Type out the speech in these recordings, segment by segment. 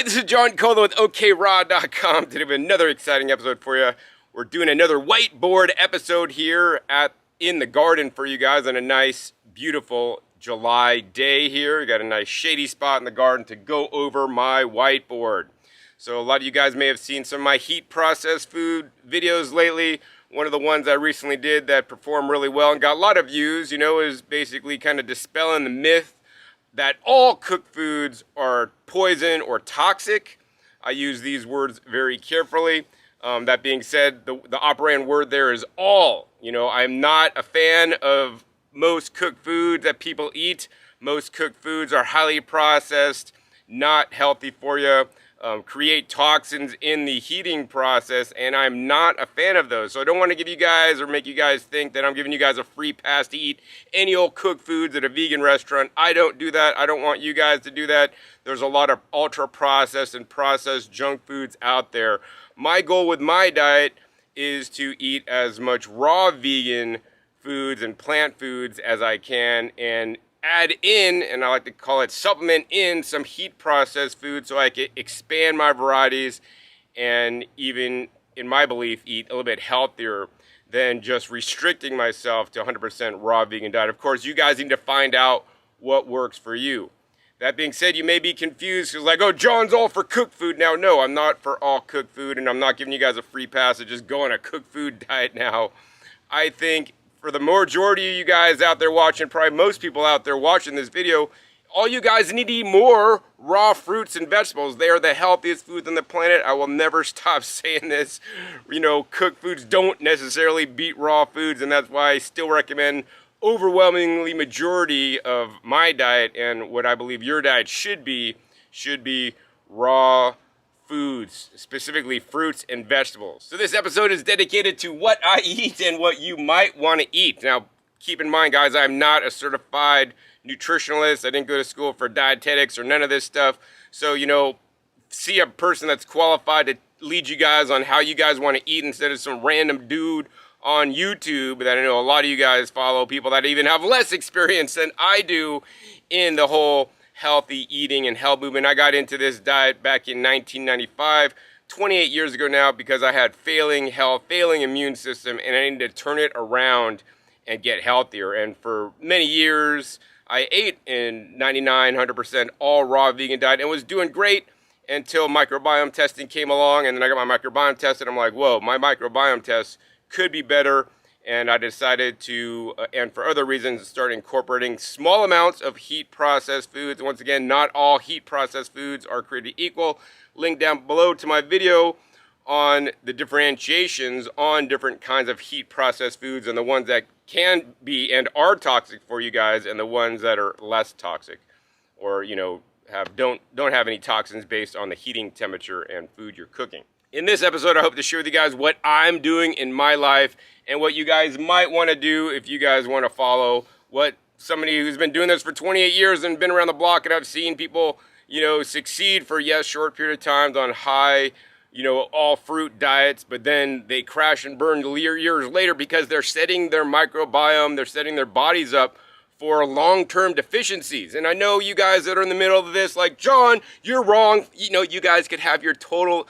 Alright, this is John Kohler with OKRaw.com. Today we have another exciting episode for you. We're doing another whiteboard episode here in the garden for you guys on a nice, beautiful July day here. We got a nice shady spot in the garden to go over my whiteboard. So a lot of you guys may have seen some of my heat processed food videos lately. One of the ones I recently did that performed really well and got a lot of views, is basically kind of dispelling the myth that all cooked foods are poison or toxic. I use these words very carefully. That being said, the operating word there is all. I'm not a fan of most cooked foods that people eat. Most cooked foods are highly processed, not healthy for you, create toxins in the heating process, and I'm not a fan of those. So I don't want to give you guys or make you guys think that I'm giving you guys a free pass to eat any old cooked foods at a vegan restaurant. I don't do that. I don't want you guys to do that. There's a lot of ultra processed and processed junk foods out there. My goal with my diet is to eat as much raw vegan foods and plant foods as I can, and add in, and I like to call it supplement in, some heat processed food so I can expand my varieties and even, in my belief, eat a little bit healthier than just restricting myself to 100% raw vegan diet. Of course, you guys need to find out what works for you. That being said, you may be confused because oh, John's all for cooked food now. No, I'm not for all cooked food, and I'm not giving you guys a free pass to just go on a cooked food diet now. I think for the majority of you guys out there watching, probably most people out there watching this video, all you guys need to eat more raw fruits and vegetables. They are the healthiest foods on the planet. I will never stop saying this. Cooked foods don't necessarily beat raw foods, and that's why I still recommend overwhelmingly majority of my diet and what I believe your diet should be raw foods, specifically fruits and vegetables. So this episode is dedicated to what I eat and what you might want to eat. Now, keep in mind, guys, I'm not a certified nutritionalist. I didn't go to school for dietetics or none of this stuff. So, see a person that's qualified to lead you guys on how you guys want to eat instead of some random dude on YouTube that I know a lot of you guys follow, people that even have less experience than I do in the whole healthy eating and health movement. I got into this diet back in 1995, 28 years ago now, because I had failing health, failing immune system, and I needed to turn it around and get healthier. And for many years, I ate in 99, 100% all raw vegan diet and was doing great until microbiome testing came along. And then I got my microbiome tested. I'm like, whoa, my microbiome test could be better. And I decided to, and for other reasons, start incorporating small amounts of heat processed foods. Once again, not all heat processed foods are created equal. Link down below to my video on the differentiations on different kinds of heat processed foods and the ones that can be and are toxic for you guys and the ones that are less toxic or, don't have any toxins based on the heating temperature and food you're cooking. In this episode, I hope to share with you guys what I'm doing in my life and what you guys might want to do if you guys want to follow what somebody who's been doing this for 28 years and been around the block, and I've seen people, succeed for, yes, short period of times on high, all fruit diets, but then they crash and burn years later because they're setting their microbiome, they're setting their bodies up for long-term deficiencies. And I know you guys that are in the middle of this, like, John, you're wrong. You guys could have your total,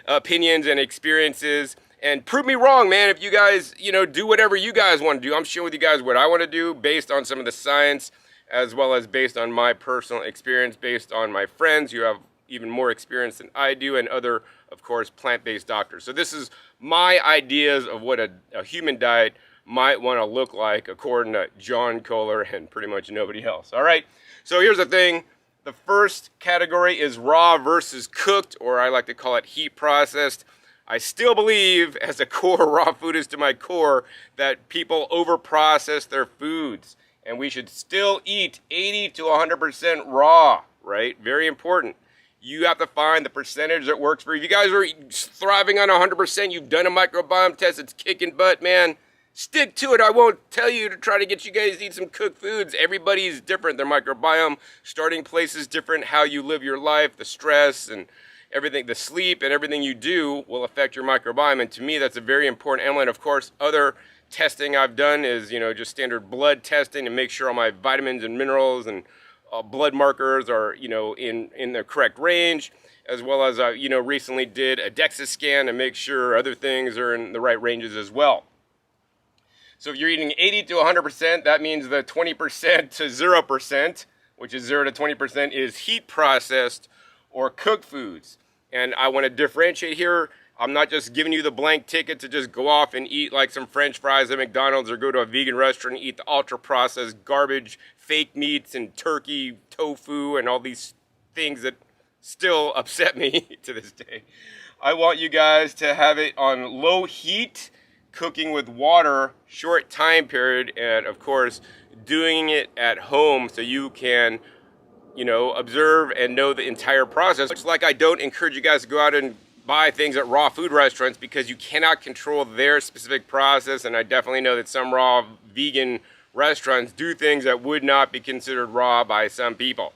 opinions and experiences and prove me wrong, man. If you guys, do whatever you guys want to do. I'm sharing with you guys what I want to do based on some of the science, as well as based on my personal experience, based on my friends who have even more experience than I do, and other, of course, plant-based doctors. So this is my ideas of what a human diet might want to look like according to John Kohler and pretty much nobody else. All right, so here's the thing. The first category is raw versus cooked, or I like to call it heat processed. I still believe, as a core raw foodist to my core, that people over-process their foods, and we should still eat 80 to 100% raw, right? Very important. You have to find the percentage that works for you. If you guys are thriving on 100%, you've done a microbiome test, it's kicking butt, man. Stick to it. I won't tell you to try to get you guys to eat some cooked foods. Everybody's different. Their microbiome starting place is different. How you live your life, the stress and everything, the sleep and everything you do will affect your microbiome. And to me, that's a very important element. Of course, other testing I've done is, just standard blood testing to make sure all my vitamins and minerals and blood markers are, in the correct range, as well as, recently did a DEXA scan to make sure other things are in the right ranges as well. So if you're eating 80 to 100%, that means the 20% to 0%, which is 0 to 20%, is heat processed or cooked foods. And I want to differentiate here. I'm not just giving you the blank ticket to just go off and eat like some French fries at McDonald's or go to a vegan restaurant and eat the ultra processed garbage, fake meats and turkey, tofu, and all these things that still upset me to this day. I want you guys to have it on low heat, cooking with water, short time period, and of course doing it at home so you can observe and know the entire process. It's like I don't encourage you guys to go out and buy things at raw food restaurants because you cannot control their specific process, and I definitely know that some raw vegan restaurants do things that would not be considered raw by some people.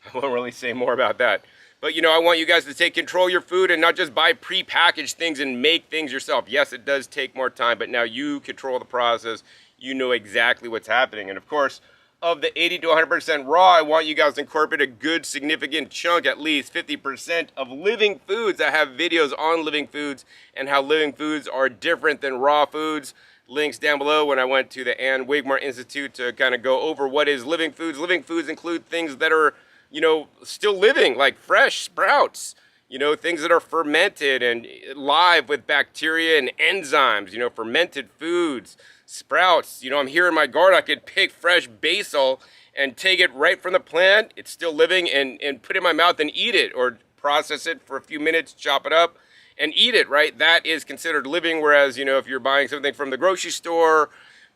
I won't really say more about that. But I want you guys to take control of your food and not just buy pre-packaged things and make things yourself. Yes, it does take more time, but now you control the process. You know exactly what's happening. And of course, of the 80 to 100% raw, I want you guys to incorporate a good significant chunk, at least 50% of living foods. I have videos on living foods and how living foods are different than raw foods. Links down below when I went to the Ann Wigmore Institute to kind of go over what is living foods. Living foods include things that are still living, like fresh sprouts, things that are fermented and live with bacteria and enzymes, fermented foods, sprouts. I'm here in my garden, I could pick fresh basil and take it right from the plant. It's still living and put it in my mouth and eat it, or process it for a few minutes, chop it up and eat it, right? That is considered living. Whereas, if you're buying something from the grocery store,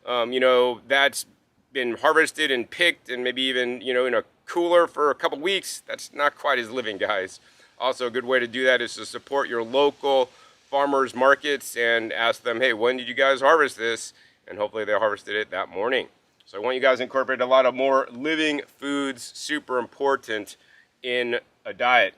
that's been harvested and picked and maybe even, in a cooler for a couple weeks, that's not quite as living, guys. Also, a good way to do that is to support your local farmers markets and ask them, hey, when did you guys harvest this? And hopefully they harvested it that morning. So I want you guys to incorporate a lot of more living foods, super important in a diet.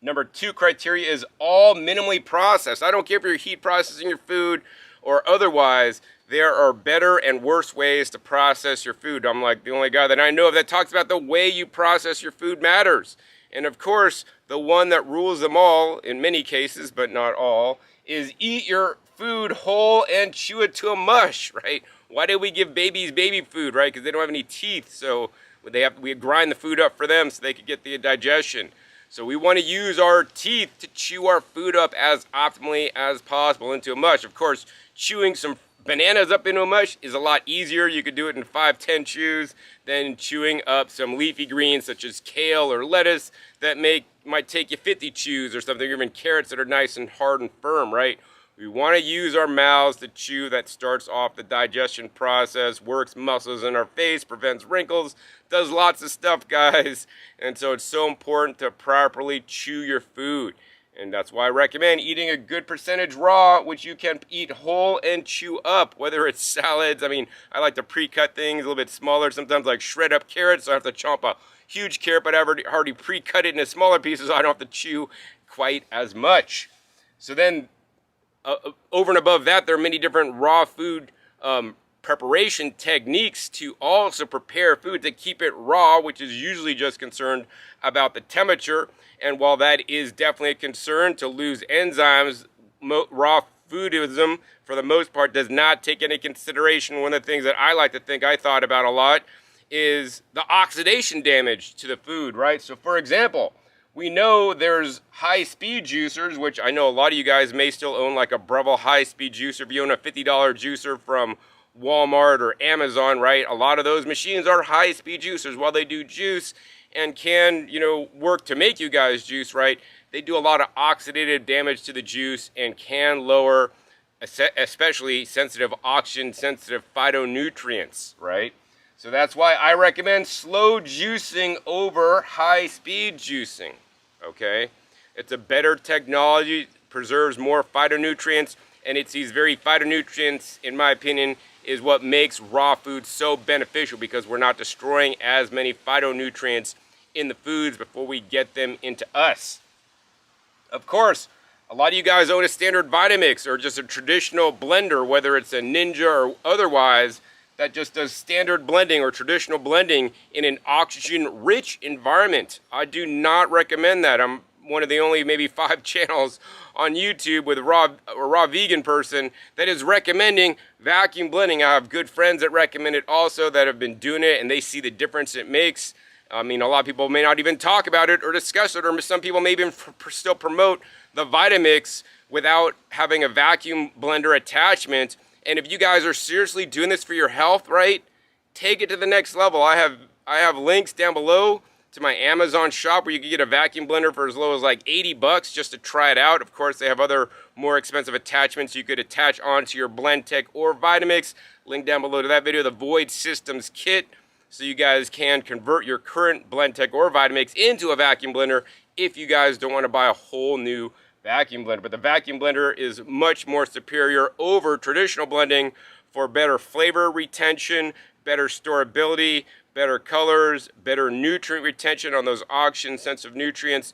Number 2 criteria is all minimally processed. I don't care if you're heat processing your food or otherwise. There are better and worse ways to process your food. I'm like the only guy that I know of that talks about the way you process your food matters. And of course, the one that rules them all, in many cases, but not all, is eat your food whole and chew it to a mush, right? Why do we give babies baby food, right? Because they don't have any teeth, so we grind the food up for them so they could get the digestion. So we want to use our teeth to chew our food up as optimally as possible into a mush. Of course, chewing some bananas up into a mush is a lot easier. You could do it in 5-10 chews than chewing up some leafy greens such as kale or lettuce that might take you 50 chews or something, or even carrots that are nice and hard and firm, right? We want to use our mouths to chew. That starts off the digestion process, works muscles in our face, prevents wrinkles, does lots of stuff, guys. And so it's so important to properly chew your food. And that's why I recommend eating a good percentage raw, which you can eat whole and chew up, whether it's salads. I mean, I like to pre-cut things a little bit smaller, sometimes like shred up carrots, so I have to chomp a huge carrot, but I've already pre-cut it into smaller pieces, so I don't have to chew quite as much. So then, over and above that, there are many different raw food preparation techniques to also prepare food to keep it raw, which is usually just concerned about the temperature. And while that is definitely a concern to lose enzymes, raw foodism, for the most part, does not take into consideration. One of the things that I like to think I thought about a lot is the oxidation damage to the food, right? So for example, we know there's high-speed juicers, which I know a lot of you guys may still own, like a Breville high-speed juicer. If you own a $50 juicer from Walmart or Amazon, right? A lot of those machines are high-speed juicers. While they do juice and can, work to make you guys juice, right? They do a lot of oxidative damage to the juice and can lower, especially sensitive oxygen-sensitive phytonutrients, right? So that's why I recommend slow juicing over high-speed juicing, okay? It's a better technology, preserves more phytonutrients, and it's these very phytonutrients, in my opinion, is what makes raw food so beneficial, because we're not destroying as many phytonutrients in the foods before we get them into us. Of course, a lot of you guys own a standard Vitamix or just a traditional blender, whether it's a Ninja or otherwise. that just does standard blending or traditional blending in an oxygen-rich environment. I do not recommend that. I'm one of the only maybe 5 channels on YouTube with a raw vegan person that is recommending vacuum blending. I have good friends that recommend it also that have been doing it, and they see the difference it makes. I mean, a lot of people may not even talk about it or discuss it, or some people may even still promote the Vitamix without having a vacuum blender attachment. And if you guys are seriously doing this for your health, right, take it to the next level. I have links down below to my Amazon shop where you can get a vacuum blender for as low as like 80 bucks just to try it out. Of course, they have other more expensive attachments you could attach onto your Blendtec or Vitamix. Link down below to that video, the Void Systems Kit, so you guys can convert your current Blendtec or Vitamix into a vacuum blender if you guys don't want to buy a whole new vacuum blender. But the vacuum blender is much more superior over traditional blending for better flavor retention, better storability, better colors, better nutrient retention on those oxygen-sensitive nutrients,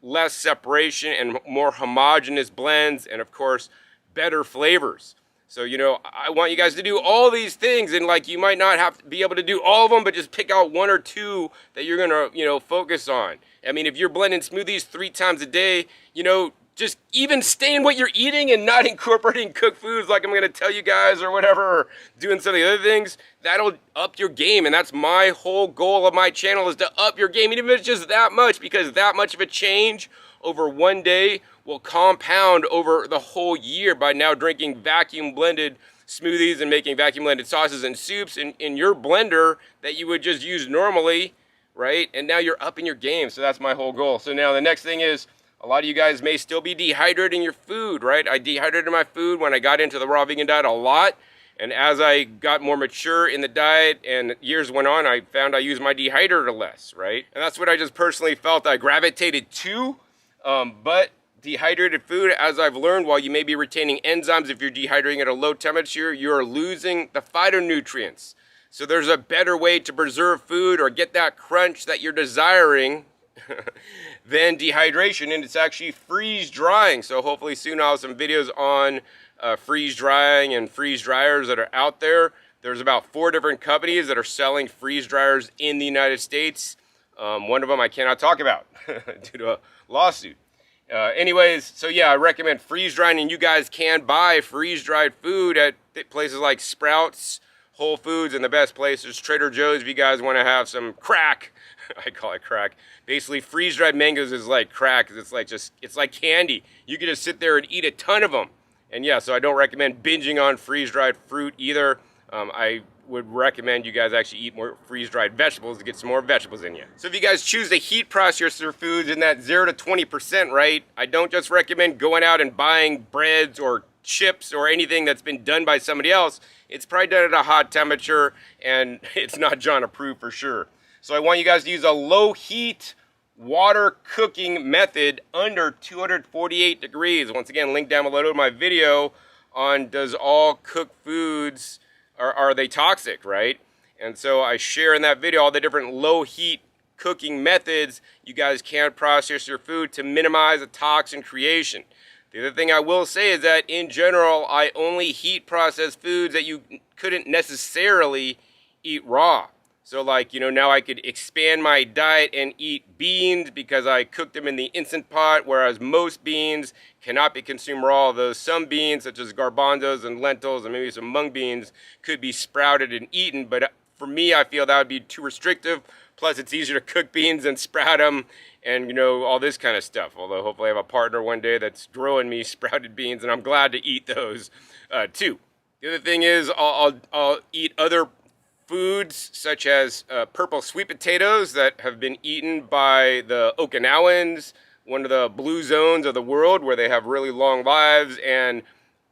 less separation and more homogeneous blends, and of course, better flavors. So, you know, I want you guys to do all these things, and like you might not have to be able to do all of them, but just pick out 1 or 2 that you're gonna, you know, focus on. I mean, if you're blending smoothies 3 times a day, you know, just even staying what you're eating and not incorporating cooked foods like I'm going to tell you guys or whatever, or doing some of the other things, that'll up your game. And that's my whole goal of my channel, is to up your game, even if it's just that much, because that much of a change over one day will compound over the whole year by now drinking vacuum blended smoothies and making vacuum blended sauces and soups in your blender that you would just use normally, right? And now you're upping your game. So that's my whole goal. So now the next thing is, a lot of you guys may still be dehydrating your food, right? I dehydrated my food when I got into the raw vegan diet a lot. And as I got more mature in the diet and years went on, I found I used my dehydrator less, right? And that's what I just personally felt I gravitated to. But dehydrated food, as I've learned, while you may be retaining enzymes if you're dehydrating at a low temperature, you're losing the phytonutrients. So there's a better way to preserve food or get that crunch that you're desiring than dehydration, and it's actually freeze drying. So hopefully soon I'll have some videos on freeze drying and freeze dryers that are out there. There's about 4 different companies that are selling freeze dryers in the United States. One of them I cannot talk about due to a lawsuit. Anyways, so yeah, I recommend freeze drying, and you guys can buy freeze dried food at places like Sprouts, Whole Foods, and the best places, Trader Joe's, if you guys want to have some crack. I call it crack. Basically, freeze-dried mangoes is like crack. It's like candy. You can just sit there and eat a ton of them. And yeah, so I don't recommend binging on freeze-dried fruit either. I would recommend you guys actually eat more freeze-dried vegetables to get some more vegetables in you. So if you guys choose to heat process your foods in that 0 to 20%, right, I don't just recommend going out and buying breads or chips or anything that's been done by somebody else. It's probably done at a hot temperature, and it's not John approved for sure. So I want you guys to use a low heat water cooking method under 248 degrees. Once again, link down below to my video on does all cooked foods, are they toxic, right? And so I share in that video all the different low heat cooking methods you guys can process your food to minimize the toxin creation. The other thing I will say is that in general, I only heat process foods that you couldn't necessarily eat raw. So like, you know, now I could expand my diet and eat beans because I cooked them in the Instant Pot, whereas most beans cannot be consumed raw, although some beans, such as garbanzos and lentils and maybe some mung beans, could be sprouted and eaten. But for me, I feel that would be too restrictive. Plus, it's easier to cook beans and sprout them and, you know, all this kind of stuff. Although hopefully I have a partner one day that's growing me sprouted beans, and I'm glad to eat those too. The other thing is I'll eat other foods such as purple sweet potatoes that have been eaten by the Okinawans, one of the blue zones of the world where they have really long lives. And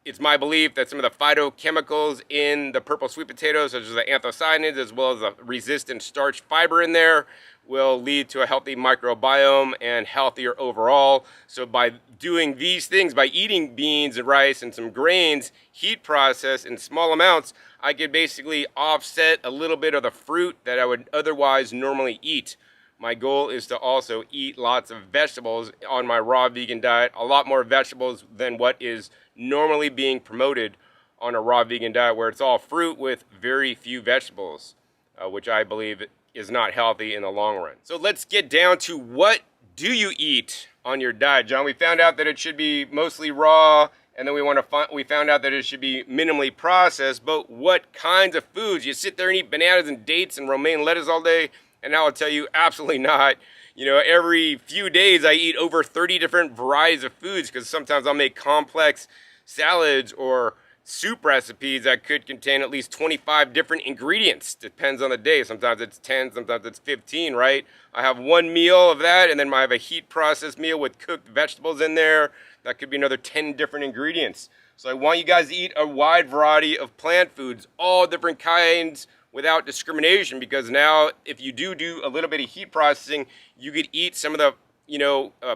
it's my belief that some of the phytochemicals in the purple sweet potatoes, such as the anthocyanins, as well as the resistant starch fiber in there, will lead to a healthy microbiome and healthier overall. So by doing these things, by eating beans and rice and some grains, heat process in small amounts, I could basically offset a little bit of the fruit that I would otherwise normally eat. My goal is to also eat lots of vegetables on my raw vegan diet, a lot more vegetables than what is normally being promoted on a raw vegan diet where it's all fruit with very few vegetables, which I believe is not healthy in the long run. So let's get down to what do you eat on your diet, John? We found out that it should be mostly raw, and then we found out that it should be minimally processed, but what kinds of foods? You sit there and eat bananas and dates and romaine lettuce all day, and I will tell you, absolutely not. You know, every few days I eat over 30 different varieties of foods because sometimes I'll make complex salads or soup recipes that could contain at least 25 different ingredients. Depends on the day. Sometimes it's 10, sometimes it's 15, right? I have one meal of that, and then I have a heat processed meal with cooked vegetables in there. That could be another 10 different ingredients. So I want you guys to eat a wide variety of plant foods, all different kinds, without discrimination, because now if you do a little bit of heat processing, you could eat some of the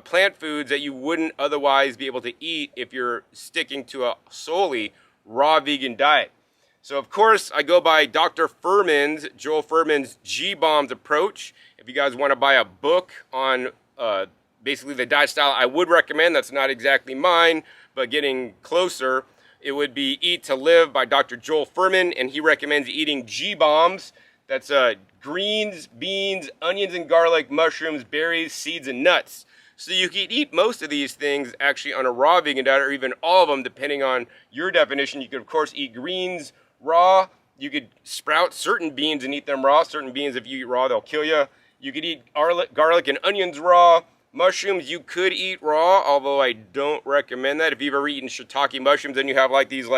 plant foods that you wouldn't otherwise be able to eat if you're sticking to a solely raw vegan diet. So of course I go by Joel Fuhrman's GBOMBS approach. If you guys want to buy a book on basically the diet style I would recommend, that's not exactly mine, but getting closer, it would be Eat to Live by Dr. Joel Fuhrman, and he recommends eating GBOMBS. That's greens, beans, onions and garlic, mushrooms, berries, seeds, and nuts. So you could eat most of these things actually on a raw vegan diet, or even all of them, depending on your definition. You could, of course, eat greens raw. You could sprout certain beans and eat them raw. Certain beans, if you eat raw, they'll kill you. You could eat garlic and onions raw. Mushrooms you could eat raw, although I don't recommend that. If you've ever eaten shiitake mushrooms, then you have like these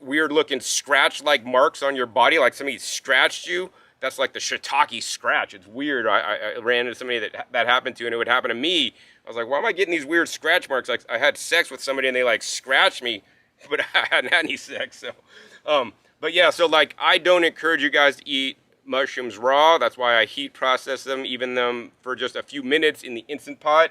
weird looking scratch like marks on your body, like somebody scratched you. That's like the shiitake scratch. It's weird. I ran into somebody that happened to, and it would happen to me. I was like, why am I getting these weird scratch marks? Like I had sex with somebody and they like scratched me, but I hadn't had any sex. So, but yeah, so like I don't encourage you guys to eat mushrooms raw. That's why I heat process them, even them for just a few minutes in the Instant Pot.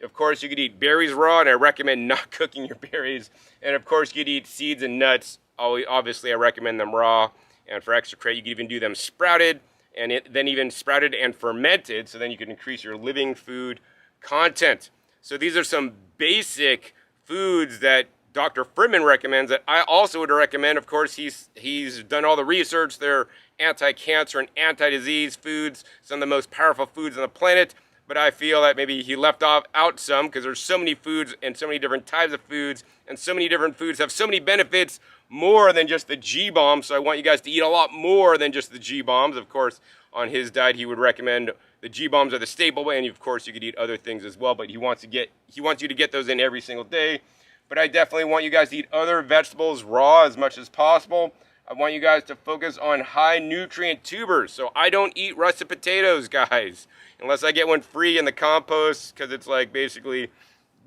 Of course, you could eat berries raw, and I recommend not cooking your berries. And of course, you could eat seeds and nuts. Obviously, I recommend them raw. And for extra credit, you could even do them sprouted, and then even sprouted and fermented, so then you can increase your living food content. So these are some basic foods that Dr. Fuhrman recommends that I also would recommend. Of course, he's done all the research. They're anti-cancer and anti-disease foods, some of the most powerful foods on the planet. But I feel that maybe he left out some, because there's so many foods and so many different types of foods, and so many different foods have so many benefits, more than just the GBOMBS. So I want you guys to eat a lot more than just the GBOMBS. Of course, on his diet, he would recommend the GBOMBS are the staple, and of course, you could eat other things as well. But he wants you to get those in every single day. But I definitely want you guys to eat other vegetables raw as much as possible. I want you guys to focus on high nutrient tubers. So I don't eat russet potatoes, guys, unless I get one free in the compost, because it's like basically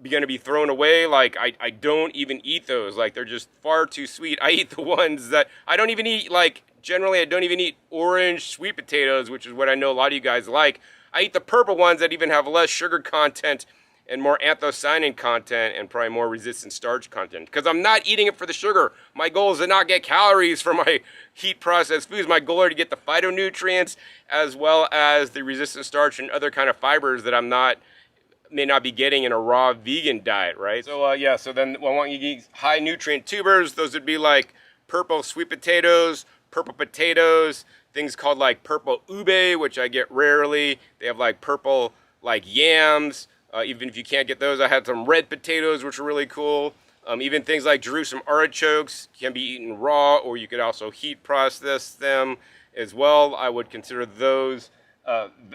going to be thrown away. Like I don't even eat those. Like they're just far too sweet. I eat the ones that I don't even eat. Like generally I don't even eat orange sweet potatoes, which is what I know a lot of you guys like. I eat the purple ones that even have less sugar content and more anthocyanin content and probably more resistant starch content, because I'm not eating it for the sugar. My goal is to not get calories from my heat processed foods. My goal is to get the phytonutrients as well as the resistant starch and other kind of fibers that may not be getting in a raw vegan diet, right? So yeah, so then I want you to eat high nutrient tubers. Those would be like purple sweet potatoes, purple potatoes, things called like purple ube, which I get rarely. They have like purple like yams. Even if you can't get those, I had some red potatoes, which are really cool. Even things like Jerusalem artichokes can be eaten raw, or you could also heat process them as well. I would consider those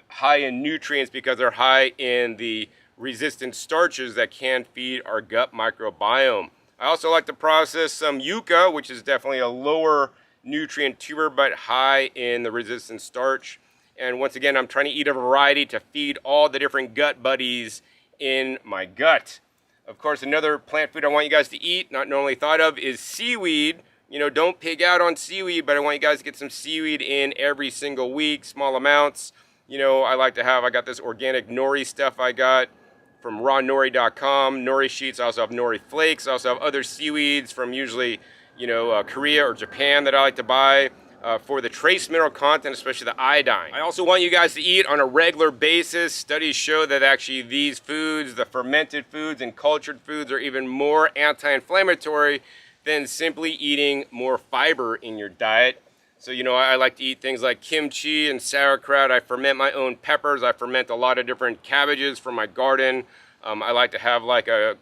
high in nutrients because they're high in the resistant starches that can feed our gut microbiome. I also like to process some yucca, which is definitely a lower nutrient tuber, but high in the resistant starch. And once again, I'm trying to eat a variety to feed all the different gut buddies in my gut. Of course, another plant food I want you guys to eat, not normally thought of, is seaweed. You know, don't pig out on seaweed, but I want you guys to get some seaweed in every single week, small amounts. You know, I got this organic nori stuff I got from rawnori.com, nori sheets. I also have nori flakes. I also have other seaweeds from usually, Korea or Japan that I like to buy. For the trace mineral content, especially the iodine. I also want you guys to eat on a regular basis. Studies show that actually these foods, the fermented foods and cultured foods, are even more anti-inflammatory than simply eating more fiber in your diet. So, I like to eat things like kimchi and sauerkraut. I ferment my own peppers. I ferment a lot of different cabbages from my garden. I like to have like a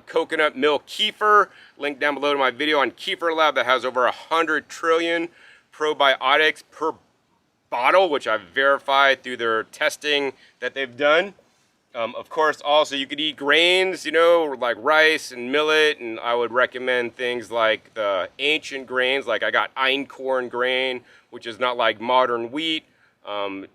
coconut milk kefir. Link down below to my video on Kefir Lab that has over 100 trillion probiotics per bottle, which I've verified through their testing that they've done. Of course, also you could eat grains, like rice and millet, and I would recommend things like the ancient grains, like I got einkorn grain, which is not like modern wheat. Some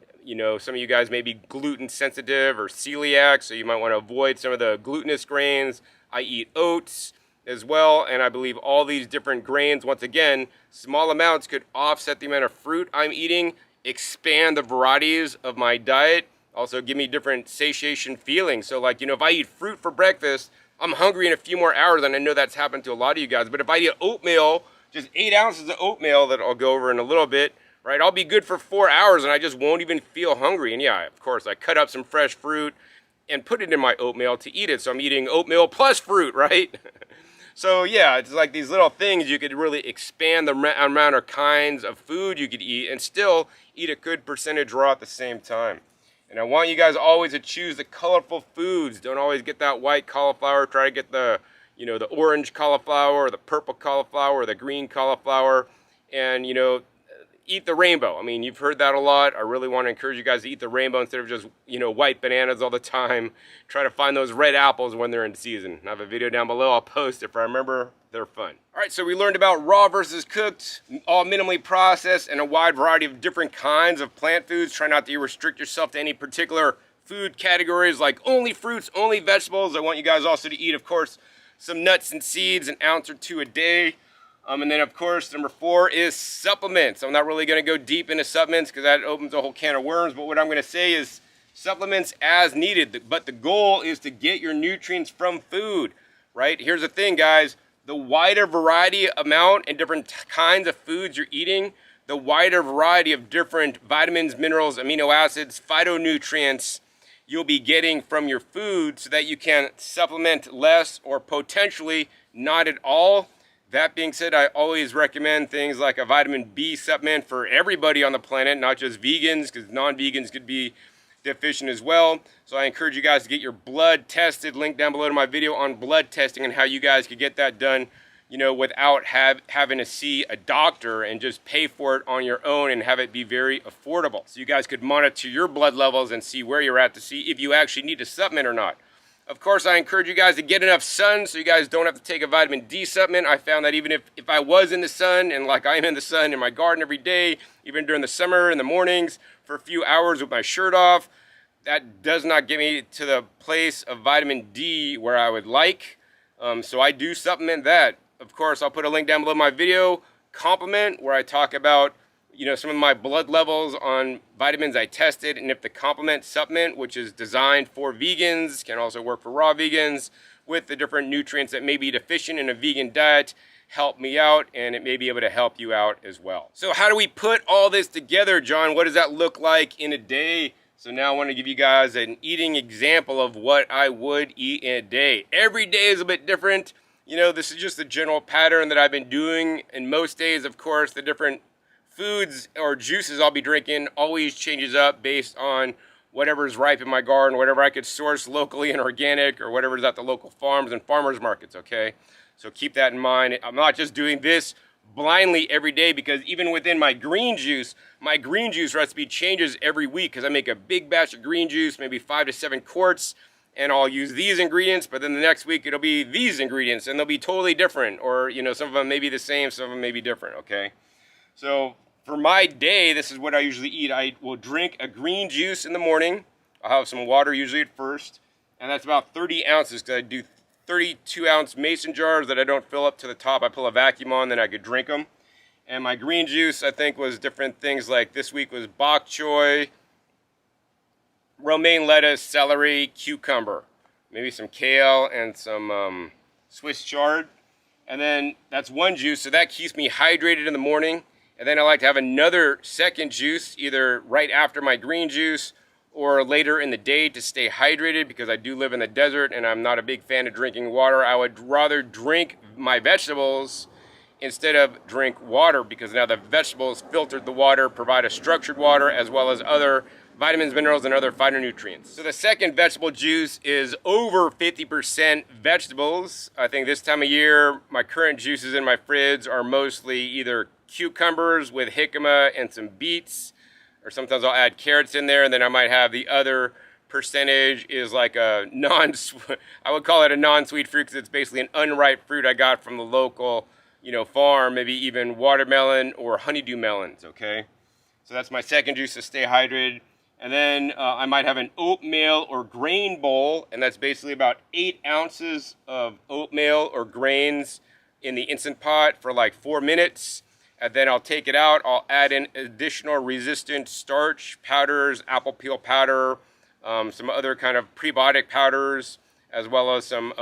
of you guys may be gluten sensitive or celiac, so you might want to avoid some of the glutinous grains. I eat oats as well, and I believe all these different grains, once again, small amounts could offset the amount of fruit I'm eating, expand the varieties of my diet, also give me different satiation feelings. So like, if I eat fruit for breakfast, I'm hungry in a few more hours, and I know that's happened to a lot of you guys. But if I eat oatmeal, just 8 ounces of oatmeal that I'll go over in a little bit, right, I'll be good for 4 hours and I just won't even feel hungry. And yeah, of course, I cut up some fresh fruit and put it in my oatmeal to eat it. So I'm eating oatmeal plus fruit, right? So yeah, it's like these little things you could really expand the amount of kinds of food you could eat and still eat a good percentage raw at the same time. And I want you guys always to choose the colorful foods. Don't always get that white cauliflower. Try to get the, the orange cauliflower, or the purple cauliflower, or the green cauliflower. And, eat the rainbow. I mean, you've heard that a lot. I really want to encourage you guys to eat the rainbow instead of just, white bananas all the time. Try to find those red apples when they're in season. I have a video down below. I'll post if I remember. They're fun. All right, so we learned about raw versus cooked, all minimally processed, and a wide variety of different kinds of plant foods. Try not to restrict yourself to any particular food categories like only fruits, only vegetables. I want you guys also to eat, of course, some nuts and seeds, an ounce or two a day. And then, of course, number 4 is supplements. I'm not really going to go deep into supplements because that opens a whole can of worms. But what I'm going to say is supplements as needed. But the goal is to get your nutrients from food, right? Here's the thing, guys. The wider variety amount and different kinds of foods you're eating, the wider variety of different vitamins, minerals, amino acids, phytonutrients you'll be getting from your food so that you can supplement less or potentially not at all. That being said, I always recommend things like a vitamin B supplement for everybody on the planet, not just vegans, because non-vegans could be deficient as well. So I encourage you guys to get your blood tested. Link down below to my video on blood testing and how you guys could get that done, without having to see a doctor, and just pay for it on your own and have it be very affordable. So you guys could monitor your blood levels and see where you're at to see if you actually need a supplement or not. Of course, I encourage you guys to get enough sun so you guys don't have to take a vitamin D supplement. I found that even if I was in the sun, and like I'm in the sun in my garden every day, even during the summer in the mornings for a few hours with my shirt off, that does not get me to the place of vitamin D where I would like. So I do supplement that. Of course, I'll put a link down below my video, complement, where I talk about some of my blood levels on vitamins I tested, and if the complement supplement, which is designed for vegans, can also work for raw vegans, with the different nutrients that may be deficient in a vegan diet, help me out, and it may be able to help you out as well. So how do we put all this together, John? What does that look like in a day? So now I want to give you guys an eating example of what I would eat in a day. Every day is a bit different. This is just the general pattern that I've been doing. And most days, of course, the different foods or juices I'll be drinking always changes up based on whatever's ripe in my garden, whatever I could source locally and organic, or whatever's at the local farms and farmers markets, okay? So keep that in mind. I'm not just doing this blindly every day, because even within my green juice recipe changes every week, because I make a big batch of green juice, maybe 5 to 7 quarts, and I'll use these ingredients, but then the next week it'll be these ingredients, and they'll be totally different, or some of them may be the same, some of them may be different, okay? So for my day, this is what I usually eat. I will drink a green juice in the morning. I'll have some water usually at first, and that's about 30 ounces, because I do 32-ounce mason jars that I don't fill up to the top. I pull a vacuum on, then I could drink them. And my green juice, I think, was different things like this week was bok choy, romaine lettuce, celery, cucumber, maybe some kale and some Swiss chard. And then that's one juice, so that keeps me hydrated in the morning. And then I like to have another second juice, either right after my green juice or later in the day to stay hydrated, because I do live in the desert and I'm not a big fan of drinking water. I would rather drink my vegetables instead of drink water, because now the vegetables filtered the water, provide a structured water as well as other vitamins, minerals, and other phytonutrients. So the second vegetable juice is over 50% vegetables. I think this time of year, my current juices in my fridge are mostly either cucumbers with jicama and some beets, or sometimes I'll add carrots in there, and then I might have the other percentage is like a I would call it a non-sweet fruit, because it's basically an unripe fruit I got from the local, farm, maybe even watermelon or honeydew melons, okay? So that's my second juice to stay hydrated. And then I might have an oatmeal or grain bowl, and that's basically about 8 ounces of oatmeal or grains in the Instant Pot for like 4 minutes. And then I'll take it out. I'll add in additional resistant starch powders, apple peel powder, some other kind of prebiotic powders, as well as some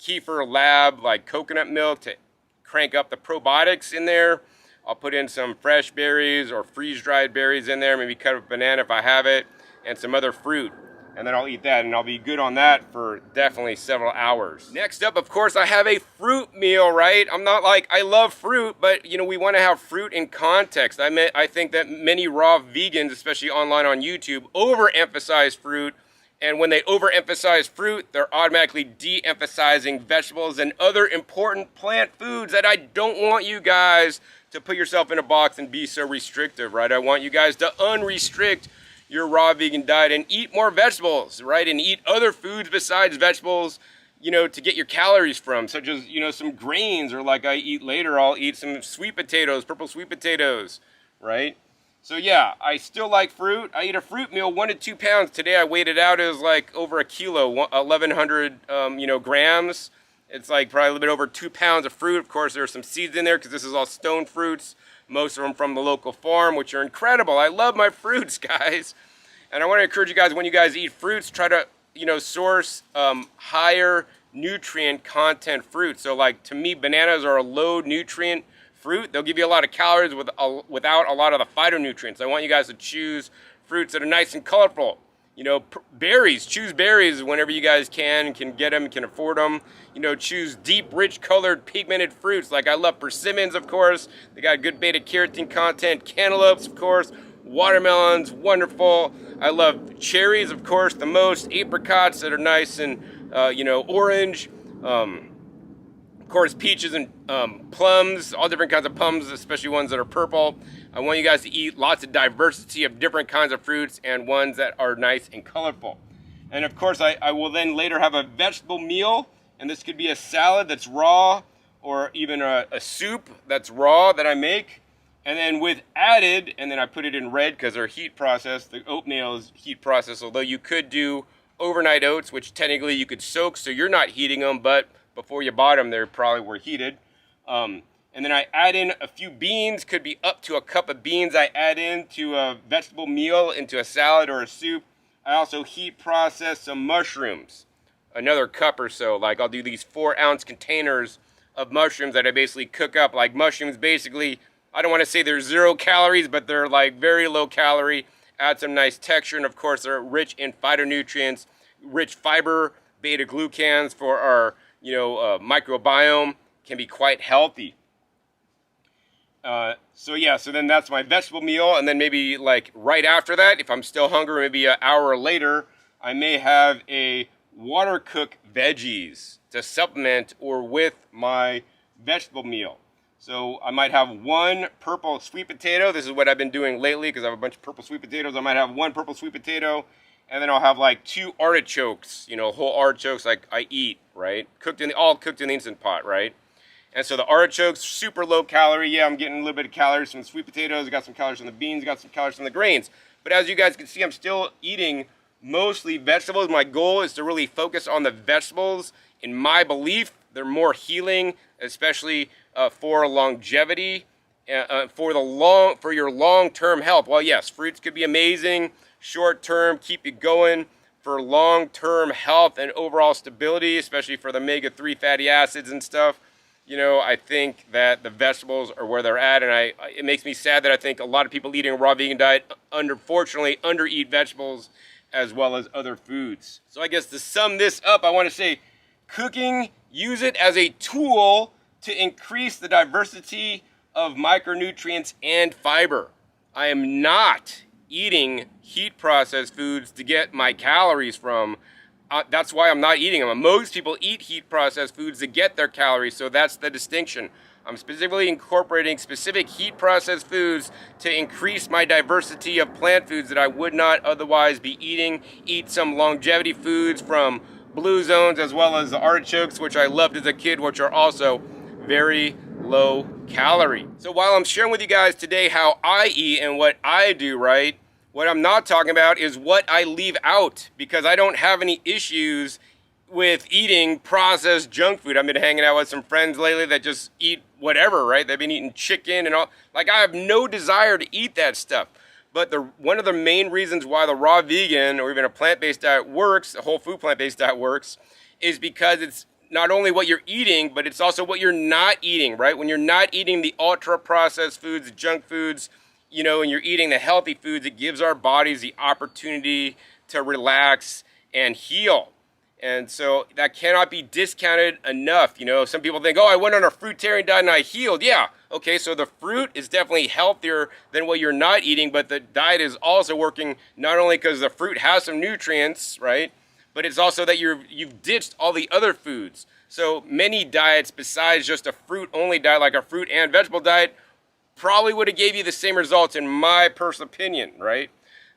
kefir lab like coconut milk to crank up the probiotics in there. I'll put in some fresh berries or freeze-dried berries in there, maybe cut up a banana if I have it, and some other fruit. And then I'll eat that, and I'll be good on that for definitely several hours. Next up, of course, I have a fruit meal, right? I'm not like, I love fruit, but we want to have fruit in context. I think that many raw vegans, especially online on YouTube, overemphasize fruit. And when they overemphasize fruit, they're automatically de-emphasizing vegetables and other important plant foods that I don't want you guys to put yourself in a box and be so restrictive, right? I want you guys to unrestrict your raw vegan diet and eat more vegetables, right? And eat other foods besides vegetables, to get your calories from, such as, some grains, or like I eat later, I'll eat some sweet potatoes, purple sweet potatoes, right? So yeah, I still like fruit. I eat a fruit meal, 1 to 2 pounds. Today I weighed it out, it was like over a kilo, 1,100, grams. It's like probably a little bit over 2 pounds of fruit. Of course, there's some seeds in there because this is all stone fruits. Most of them from the local farm, which are incredible. I love my fruits, guys. And I want to encourage you guys, when you guys eat fruits, try to, source higher nutrient content fruit. So like, to me, bananas are a low nutrient fruit. They'll give you a lot of calories without a lot of the phytonutrients. I want you guys to choose fruits that are nice and colorful. Berries, choose berries whenever you guys can get them, can afford them. Choose deep, rich colored, pigmented fruits. Like I love persimmons, of course. They got good beta carotene content. Cantaloupes, of course. Watermelons, wonderful. I love cherries, of course, the most. Apricots that are nice and, orange. Of course, peaches and plums, all different kinds of plums, especially ones that are purple. I want you guys to eat lots of diversity of different kinds of fruits and ones that are nice and colorful. And of course, I will then later have a vegetable meal, and this could be a salad that's raw, or even a soup that's raw that I make. And then with added, and then I put it in red because they're heat processed, the oatmeal is heat processed, although you could do overnight oats, which technically you could soak, so you're not heating them, but before you bought them, they probably were heated. And then I add in a few beans, could be up to a cup of beans I add into a vegetable meal, into a salad or a soup. I also heat process some mushrooms, another cup or so. Like I'll do these 4-ounce containers of mushrooms that I basically cook up. Like mushrooms basically, I don't want to say they're 0 calories, but they're like very low calorie. Add some nice texture, and of course they're rich in phytonutrients, rich fiber, beta glucans for our microbiome, can be quite healthy. So then that's my vegetable meal, and then maybe like right after that, if I'm still hungry, maybe an hour later, I may have a water cook veggies to supplement or with my vegetable meal. So I might have 1 purple sweet potato. This is what I've been doing lately because I have a bunch of purple sweet potatoes. I might have 1 purple sweet potato, and then I'll have like 2 artichokes, whole artichokes like I eat, right? All cooked in the Instant Pot, right? And so the artichokes, super low calorie. Yeah, I'm getting a little bit of calories from the sweet potatoes. I got some calories from the beans, got some calories from the grains. But as you guys can see, I'm still eating mostly vegetables. My goal is to really focus on the vegetables. In my belief, they're more healing, especially for longevity, for your long-term health. Well, yes, fruits could be amazing, short-term, keep you going. For long-term health and overall stability, especially for the omega-3 fatty acids and stuff. I think that the vegetables are where they're at, and it makes me sad that I think a lot of people eating a raw vegan diet, unfortunately, undereat vegetables as well as other foods. So I guess to sum this up, I want to say cooking, use it as a tool to increase the diversity of micronutrients and fiber. I am not eating heat processed foods to get my calories from. That's why I'm not eating them. Most people eat heat processed foods to get their calories, so that's the distinction. I'm specifically incorporating specific heat processed foods to increase my diversity of plant foods that I would not otherwise be eating. Eat some longevity foods from Blue Zones as well as the artichokes, which I loved as a kid, which are also very low calorie. So while I'm sharing with you guys today how I eat and what I do right, what I'm not talking about is what I leave out, because I don't have any issues with eating processed junk food. I've been hanging out with some friends lately that just eat whatever, right? They've been eating chicken and all. Like, I have no desire to eat that stuff. But one of the main reasons why the raw vegan or even a plant-based diet works, a whole food plant-based diet works, is because it's not only what you're eating, but it's also what you're not eating, right? When you're not eating the ultra-processed foods, the junk foods, and you're eating the healthy foods, it gives our bodies the opportunity to relax and heal. And so that cannot be discounted enough. Some people think, oh, I went on a fruitarian diet and I healed. Yeah, okay, so the fruit is definitely healthier than what you're not eating, but the diet is also working not only because the fruit has some nutrients, right, but it's also that you've ditched all the other foods. So many diets besides just a fruit-only diet, like a fruit and vegetable diet, probably would have gave you the same results in my personal opinion, right?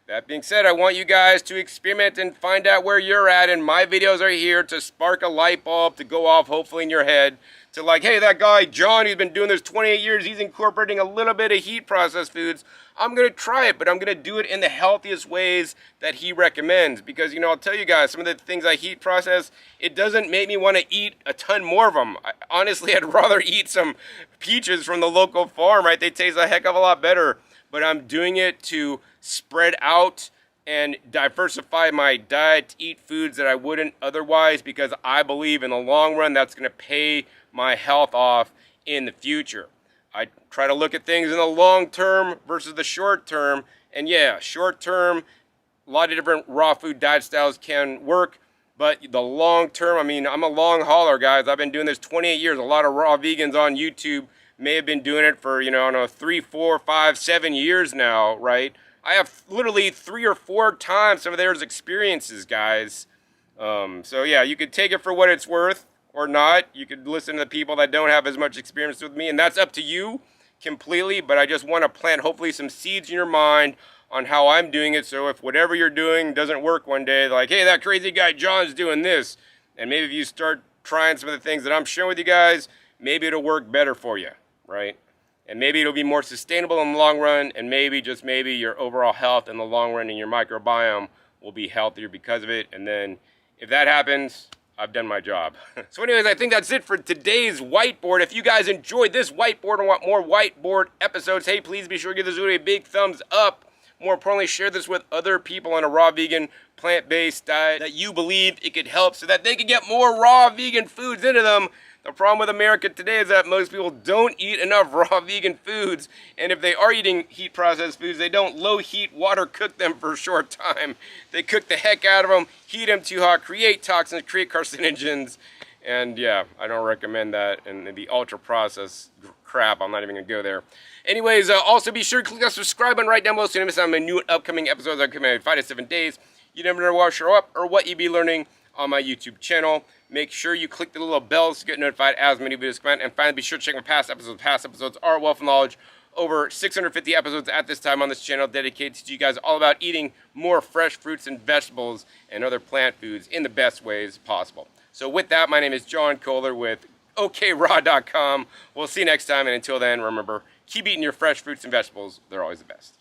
That being said, I want you guys to experiment and find out where you're at, and my videos are here to spark a light bulb to go off hopefully in your head to like, hey, that guy John, who's been doing this 28 years, he's incorporating a little bit of heat processed foods. I'm going to try it, but I'm going to do it in the healthiest ways that he recommends, because, I'll tell you guys, some of the things I heat process, it doesn't make me want to eat a ton more of them. Honestly, I'd rather eat some peaches from the local farm, right? They taste a heck of a lot better, but I'm doing it to spread out and diversify my diet to eat foods that I wouldn't otherwise, because I believe in the long run that's going to pay my health off in the future. I try to look at things in the long term versus the short term, and yeah, short term, a lot of different raw food diet styles can work, but the long term, I'm a long hauler, guys. I've been doing this 28 years. A lot of raw vegans on YouTube may have been doing it for, 3, 4, 5, 7 years now, right? I have literally 3 or 4 times some of theirs experiences, guys. So yeah, you could take it for what it's worth or not. You could listen to the people that don't have as much experience with me, and that's up to you completely. But I just want to plant hopefully some seeds in your mind on how I'm doing it. So if whatever you're doing doesn't work one day, like, hey, that crazy guy John's doing this, and maybe if you start trying some of the things that I'm sharing with you guys, maybe it'll work better for you, right? And maybe it'll be more sustainable in the long run, and maybe, just maybe, your overall health in the long run and your microbiome will be healthier because of it. And then if that happens, I've done my job. So anyways, I think that's it for today's whiteboard. If you guys enjoyed this whiteboard and want more whiteboard episodes, hey, please be sure to give this video a big thumbs up. More importantly, share this with other people on a raw vegan, plant-based diet that you believe it could help, so that they can get more raw vegan foods into them. The problem with America today is that most people don't eat enough raw vegan foods, and if they are eating heat processed foods, they don't low heat water cook them for a short time. They cook the heck out of them, heat them too hot, create toxins, create carcinogens, and yeah, I don't recommend that. And the ultra processed crap, I'm not even gonna go there. Anyways, also be sure to click that subscribe button right down below so you don't miss out on my new upcoming episodes. I come out in 5 to 7 days. You never know what I'll show up or what you'll be learning on my YouTube channel. Make sure you click the little bells to get notified as many videos come out. And finally, be sure to check my past episodes. Past episodes are a wealth of knowledge. Over 650 episodes at this time on this channel dedicated to you guys, all about eating more fresh fruits and vegetables and other plant foods in the best ways possible. So with that, my name is John Kohler with OKRaw.com. We'll see you next time, and until then, remember, keep eating your fresh fruits and vegetables. They're always the best.